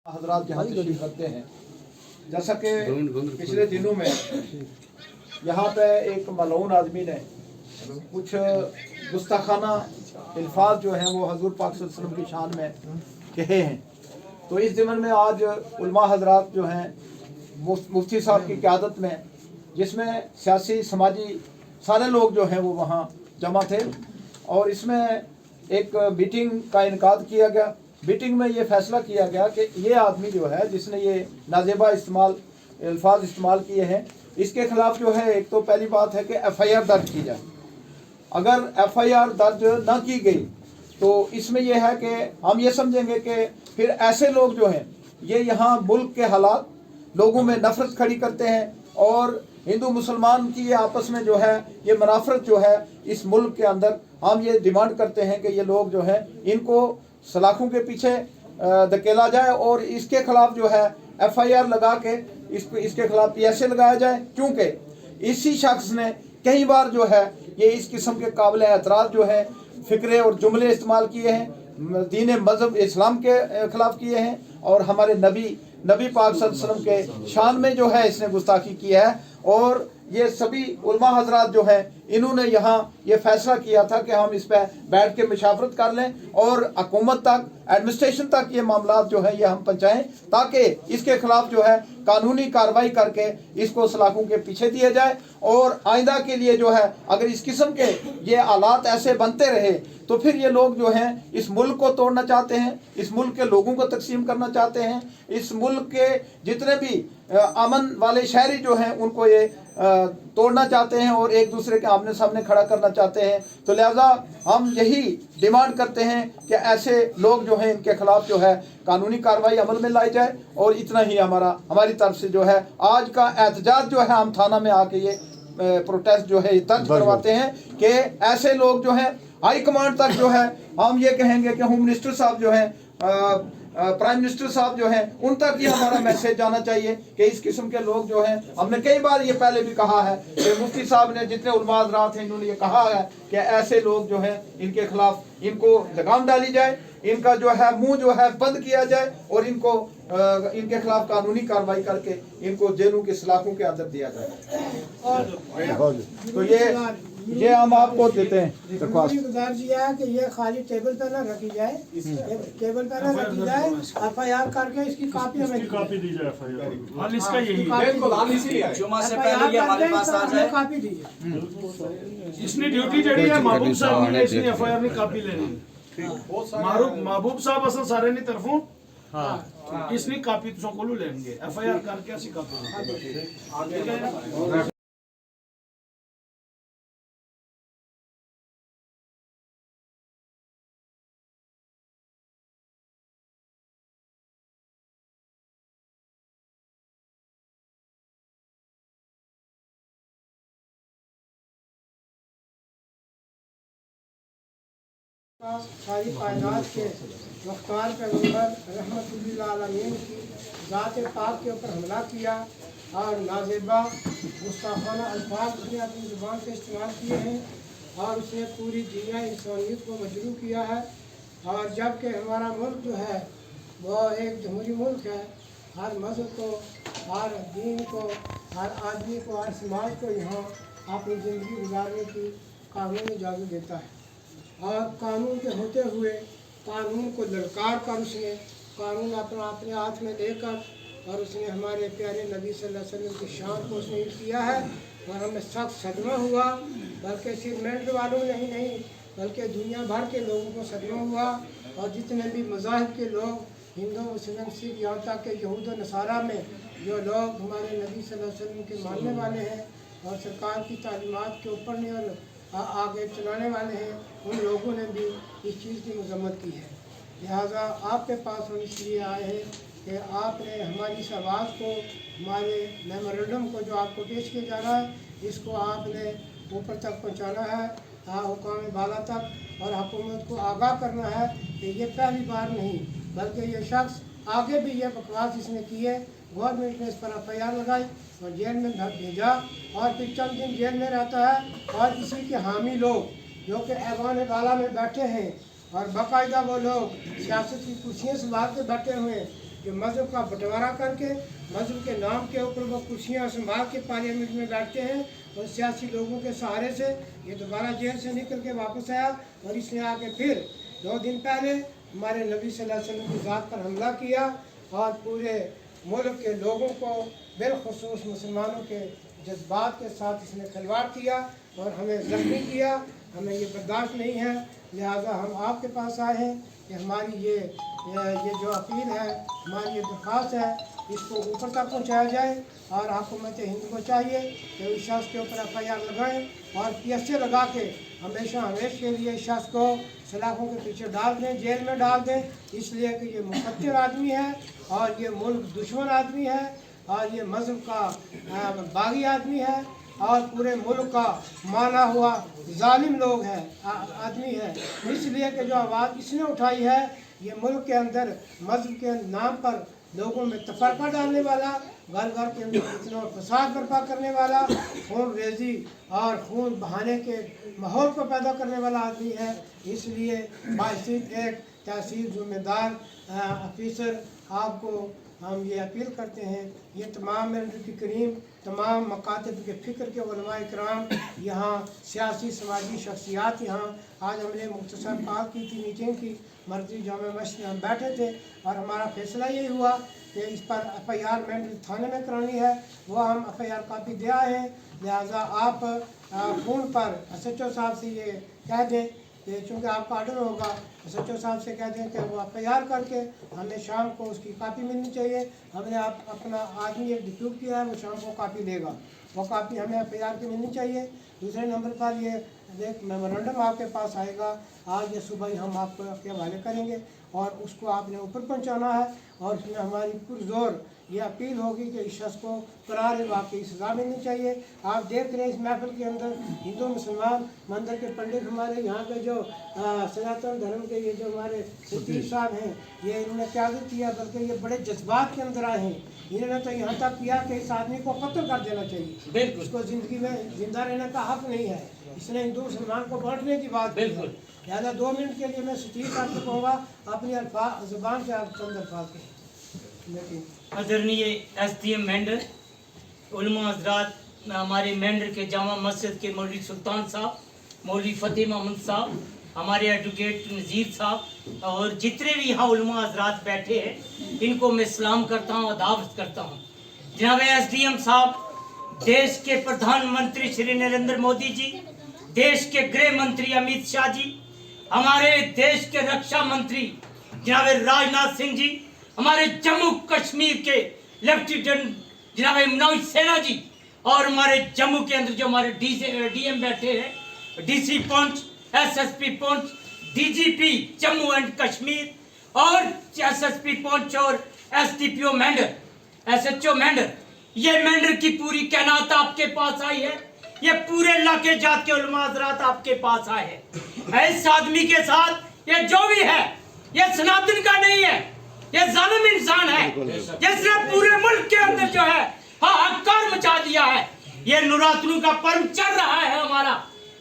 हजरात जहाँ तशरीफ रखते हैं, जैसा कि पिछले दिनों में यहाँ पे एक मलऊन आदमी ने कुछ गुस्ताखाना अल्फाज जो हैं वो हजूर पाक सल्लल्लाहु अलैहि वसल्लम की शान में कहे हैं। तो इस ज़िमन में आज उलमा हजरात जो हैं मुफ्ती साहब की क़यादत में, जिसमें सियासी समाजी सारे लोग जो हैं वो वहाँ जमा थे और इसमें एक मीटिंग का इनकाद किया गया। मीटिंग में ये फैसला किया गया कि ये आदमी जो है जिसने ये नाजेबा अल्फाज इस्तेमाल किए हैं, इसके खिलाफ जो है एक तो पहली बात है कि FIR दर्ज की जाए। अगर FIR दर्ज ना की गई तो इसमें यह है कि हम ये समझेंगे कि फिर ऐसे लोग जो हैं ये यहाँ मुल्क के हालात, लोगों में नफरत खड़ी करते हैं और हिंदू मुसलमान की ये आपस में जो है ये मुनाफरत जो है इस मुल्क के अंदर, हम ये डिमांड करते हैं कि ये लोग जो है इनको सलाखों के पीछे धकेला जाए और इसके खिलाफ जो है FIR लगा के इसके खिलाफ PSA लगाया जाए, क्योंकि इसी शख्स ने कई बार जो है ये इस किस्म के काबिल एतराज़ जो है फ़िक्रे और जुमले इस्तेमाल किए हैं, दीन मज़हब इस्लाम के खिलाफ किए हैं और हमारे नबी पाक सल्लल्लाहु अलैहि वसल्लम के शान में जो है इसने गुस्ताखी की है। और ये सभी उलमा हजरात जो हैं इन्होंने यहाँ ये फैसला किया था कि हम इस पर बैठ के मुशावरत कर लें और हुकूमत तक, एडमिनिस्ट्रेशन तक ये मामला जो है ये हम पहुँचाएँ, ताकि इसके खिलाफ जो है कानूनी कार्रवाई करके इसको सलाखों के पीछे दिया जाए। और आइंदा के लिए जो है अगर इस किस्म के ये हालात ऐसे बनते रहे तो फिर ये लोग जो हैं इस मुल्क को तोड़ना चाहते हैं, इस मुल्क के लोगों को तकसीम करना चाहते हैं, इस मुल्क के जितने भी अमन वाले शहरी जो हैं उनको ये तोड़ना चाहते हैं और एक दूसरे के आमने सामने खड़ा करना चाहते हैं। तो लिहाजा हम यही डिमांड करते हैं कि ऐसे लोग जो हैं इनके खिलाफ जो है कानूनी कार्रवाई अमल में लाई जाए। और इतना ही हमारी तरफ से जो है आज का एहतजाज जो है हम थाना में आके ये प्रोटेस्ट जो है दर्ज करवाते हैं कि ऐसे लोग जो हैं हाई कमांड तक जो है हम ये कहेंगे कि होम मिनिस्टर साहब जो हैं, प्राइम मिनिस्टर साहब जो हैं, उन तक ये हमारा मैसेज जाना चाहिए कि इस किस्म के लोग जो हैं, हमने कई बार ये पहले भी कहा है कि मुफ्ती साहब ने जितने उलमा हज़रात हैं इन्होंने ये कहा है कि ऐसे लोग जो हैं इनके खिलाफ इनको लगाम डाली जाए, इनका जो है मुंह जो है बंद किया जाए और इनके खिलाफ कानूनी कार्रवाई करके इनको जेलों के सलाखों के अंदर दिया जाए। तो ये हम आपको देते हैं गुजारिश है कि ये खाली टेबल पर ना रखी जाए, टेबल पर ना रखी जाए, FIR करके इसकी कॉपी हमें कॉपी दी जाए FIR। हाल इसका यही जुमा से पहले ये हमारे पास आ जाए, कॉपी दीजिए। इसने ड्यूटी जड़ी है महबूब साहब ने, इसने FIR ने कॉपी लेनी महबूब साहब असल सारे ने तरफों इसने कॉपी तो को लेंगे FIR करके ऐसी कॉपी सारी कायनात के मुख्तार पैगम्बर रहमतुल्लिल आलमीन की ज़ात पाक के ऊपर हमला किया और नाजेबा गुस्ताखाना अल्फाज उसने अपनी ज़ुबान से इस्तेमाल किए हैं और उसने पूरी दुनिया इंसानियत को मजरूह किया है। और जबकि हमारा मुल्क जो है वो एक जमहूरी मुल्क है, हर मज़हब को, हर दीन को, हर आदमी को, हर समाज को यहाँ अपनी ज़िंदगी गुजारने की कानून इजाज़त देता है। और कानून के होते हुए कानून को ललकार कर उसने कानून अपने हाथ में लेकर और उसने हमारे प्यारे नबी सल्लल्लाहु अलैहि वसल्लम की शान को उसने किया है। और हमें सख्त सदमा हुआ, बल्कि सिर्फ मिलिट्री वालों में ही नहीं बल्कि दुनिया भर के लोगों को सदमा हुआ। और जितने भी मज़ाहिब के लोग, हिंदू, मुस्लिम, सिख, यहाँ तक के यहूद और नसारा में जो लोग हमारे नबी सल्लल्लाहु अलैहि वसल्लम के मानने वाले हैं और सरकार की तालीमात के ऊपर नहीं और आगे चलाने वाले हैं, उन लोगों ने भी इस चीज़ की मजम्मत की है। लिहाजा आपके पास हम इसलिए आए हैं कि आपने हमारी इस आवाज़ को, हमारे मेमोरेंडम को जो आपको पेश किया जा रहा है, इसको आपने ऊपर तक पहुंचाना है, हुकाम बाला तक, और हुकूमत को आगाह करना है कि ये पहली बार नहीं बल्कि ये शख्स आगे भी ये बकवास इसने की है। गवर्नमेंट ने इस पर FIR लगाई और जेल में भेजा और फिर चंद दिन जेल में रहता है। और इसी के हामी लोग जो कि ऐवान बाला में बैठे हैं और बाकायदा वो लोग सियासत की कुर्सियाँ संभाल के बैठे हुए हैं, जो मज़हब का बंटवारा करके मज़हब के नाम के ऊपर वो कुर्सियाँ संभाल के पार्लियामेंट में बैठते हैं और सियासी लोगों के सहारे से ये दोबारा जेल से निकल के वापस आया और इसने आके फिर 2 दिन पहले हमारे नबी सल्लल्लाहु अलैहि वसल्लम की ज़ात पर हमला किया और पूरे मुल्क के लोगों को बिलखुसूस मुसलमानों के जज्बात के साथ इसने खिलवाड़ किया और हमें ज़ख्मी किया। हमें ये बर्दाश्त नहीं है, लिहाजा हम आपके पास आए हैं कि हमारी ये जो अपील है, हमारी ये दरख्वास्त है, इसको ऊपर तक पहुंचाया जाए और हुकूमत हिंद को चाहिए कि इस शख्स के ऊपर FIR लगाएं और PSA लगा के हमेशा के लिए इस शख्स को सलाखों के पीछे डाल दें, जेल में डाल दें, इसलिए कि ये मुकद्दर आदमी है और ये मुल्क दुश्मन आदमी है और ये मज़हब का बागी आदमी है और पूरे मुल्क का माना हुआ जालिम लोग है आदमी है। इसलिए कि जो आवाज़ इसने उठाई है ये मुल्क के अंदर मज़हब के नाम पर लोगों में तफरका डालने वाला, घर घर के अंदर फितना और फसाद बर्पा करने वाला, खून रेजी और खून बहाने के माहौल को पैदा करने वाला आदमी है। इसलिए बाइसित एक तहसील जिम्मेदार ऑफिसर आपको हम ये अपील करते हैं, ये तमाम नबी करीम तमाम मकातब के फ़िक्र के उलमा इकराम यहाँ सियासी समाजी शख्सियात यहाँ आज हमने मुख्तसर बात की थी, मीटिंग की मर्जी जामा मस्जिद में हम बैठे थे और हमारा फैसला यही हुआ कि इस पर FIR मेंटल थाने में करानी है। वो हम FIR कापी दे आए हैं, लिहाजा आप फ़ोन पर SHO साहब से ये कह दें कि चूँकि आपका ऑर्डर होगा, SHO साहब से कह दें कि वो FIR करके हमें शाम को उसकी कापी मिलनी चाहिए। हमने अपना आदमी एक डिप्यूट किया है, वो शाम को कापी देगा, वो कापी हमें FIR की मिलनी चाहिए। दूसरे नंबर पर ये एक मेमोरेंडम आपके पास आएगा, आज या सुबह ही हम आपको आपके हवाले करेंगे और उसको आपने ऊपर पहुंचाना है और उसमें हमारी पुरजोर ये अपील होगी कि इस शख्स को करार वाकई सज़ा मिलनी चाहिए। आप देख रहे हैं इस महफिल के अंदर हिंदू मुसलमान मंदिर के पंडित हमारे यहाँ के जो सनातन धर्म के ये जो हमारे सतीश साहब हैं, ये इन्होंने क्या किया, बल्कि ये बड़े जज्बात के अंदर आए हैं। इन्होंने तो यहाँ तक किया कि इस आदमी को कत्ल कर देना चाहिए, बिल्कुल उसको ज़िंदगी में जिंदा रहने का हक नहीं है। इसने हिंदू मुसलमान को बांटने की बात बिल्कुल। लिहाजा 2 मिनट के लिए मैं सतीश साहब से कहूँगा अपनी ज़ुबान से आप चंद अल्फाज कहें। आदरणीय SDM मेंढर, उलमा हज़रात, हमारे मेंढर के जामा मस्जिद के मौलवी सुल्तान साहब, मौलवी फ़तेह मोहम्मद साहब, हमारे एडवोकेट नज़ीर साहब और जितने भी यहाँ उलमा हज़रात बैठे हैं, इनको मैं सलाम करता हूँ, अदाब करता हूँ। जनाब SDM साहब, देश के प्रधानमंत्री श्री नरेंद्र मोदी जी, देश के गृह मंत्री अमित शाह जी, हमारे देश के रक्षा मंत्री जनाब राजनाथ सिंह जी, हमारे जम्मू कश्मीर के लेफ्टिनेंट जनाब मनोज सिन्हा जी और हमारे जम्मू के अंदर जो हमारे DM बैठे हैं, DC Poonch, SSP Poonch, DGP Jammu and Kashmir और SSP पुंछ और SDPO मेंढर, SHO मेंढर, ये मेंढर की पूरी कैनात आपके पास आई है। ये पूरे इलाके जात के उलमा हज़रात आपके पास आए हैं। इस आदमी के साथ ये जो भी है, ये सनातन का नहीं है, ये जालिम इंसान है जिसने पूरे मुल्क के अंदर जो है हाहाकार मचा दिया है। ये नवरात्रों का पर्व चल रहा है हमारा।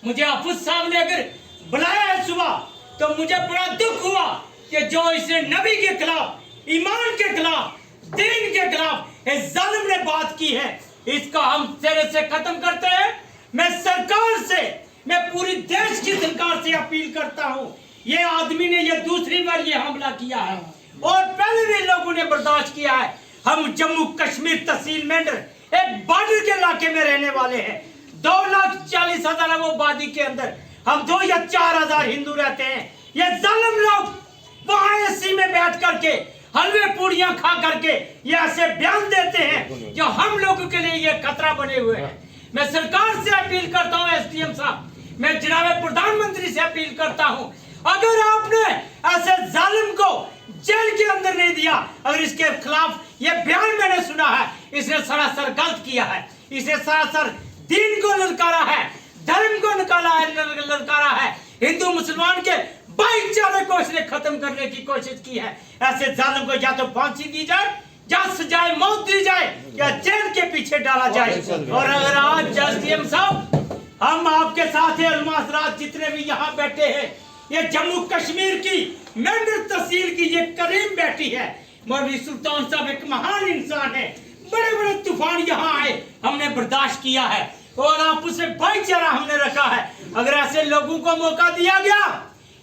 मुझे हाफिज साहब ने अगर बुलाया है सुबह तो मुझे बड़ा दुख हुआ कि जो इसने नबी के खिलाफ, ईमान के खिलाफ, दीन के खिलाफ इस जालिम ने बात की है, इसका हम सिरे से खत्म करते हैं। मैं सरकार से, मैं पूरी देश की सरकार से अपील करता हूँ, ये आदमी ने ये दूसरी बार ये हमला किया है और पहले भी लोगों ने बर्दाश्त किया है। हम जम्मू कश्मीर तहसील मेंढर एक बॉर्डर के इलाके में रहने वाले हैं। 2,40,000 आबादी के अंदर हम 2 या 4,000 हिंदू रहते हैं। ये जालिम लोग वहां AC में बैठ करके हलवे पूड़ियां खा करके ये ऐसे बयान देते हैं जो हम लोगों के लिए ये खतरा बने हुए हैं। मैं सरकार से अपील करता हूं, SDM साहब, मैं जनाब प्रधानमंत्री से अपील करता हूं, अगर आपने ऐसे जालिम को जेल के अंदर नहीं दिया, अगर इसके खिलाफ ये बयान मैंने सुना है, इसने सरासर गलत किया है, इसने सरासर दीन को ललकारा है, धर्म को ललकारा है, हिंदू मुसलमान के भाईचारे को इसने खत्म करने की कोशिश की है। ऐसे जालिम को या तो फांसी दी जाए, या सजाए मौत दी जाए, या जेल के पीछे डाला जाए। और अगर आज SDM साहब हम आपके साथ हैं, उलमा हज़रात जितने भी यहाँ बैठे हैं, ये जम्मू कश्मीर की मेंढर तहसील की ये करीम बेटी है, मौलवी सुल्तान साहब एक महान इंसान है। बड़े बड़े तूफान यहाँ आए, हमने बर्दाश्त किया है और आपस में भाईचारा हमने रखा है। अगर ऐसे लोगों को मौका दिया गया,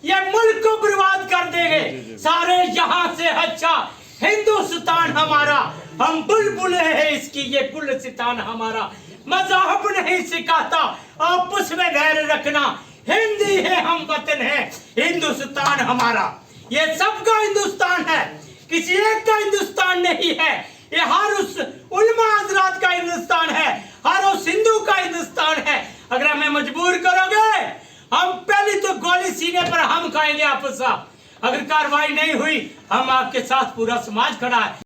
ये मुल्क को बर्बाद कर देंगे सारे। यहाँ से अच्छा हिंदुस्तान हमारा, हम बुलबुल है इसकी, ये गुलिस्तान हमारा। मज़हब नहीं सिखाता आपस में वैर रखना, हिंदी है हम वतन है, हिंदुस्तान हमारा। ये सबका हिंदुस्तान है, किसी एक का हिंदुस्तान नहीं है। ये हर उस उलमा हजरात का हिंदुस्तान है, हर उस हिंदू का हिंदुस्तान है। अगर हमें मजबूर करोगे, हम पहले तो गोली सीने पर हम खाएंगे आपस। अगर कार्रवाई नहीं हुई, हम आपके साथ पूरा समाज खड़ा है।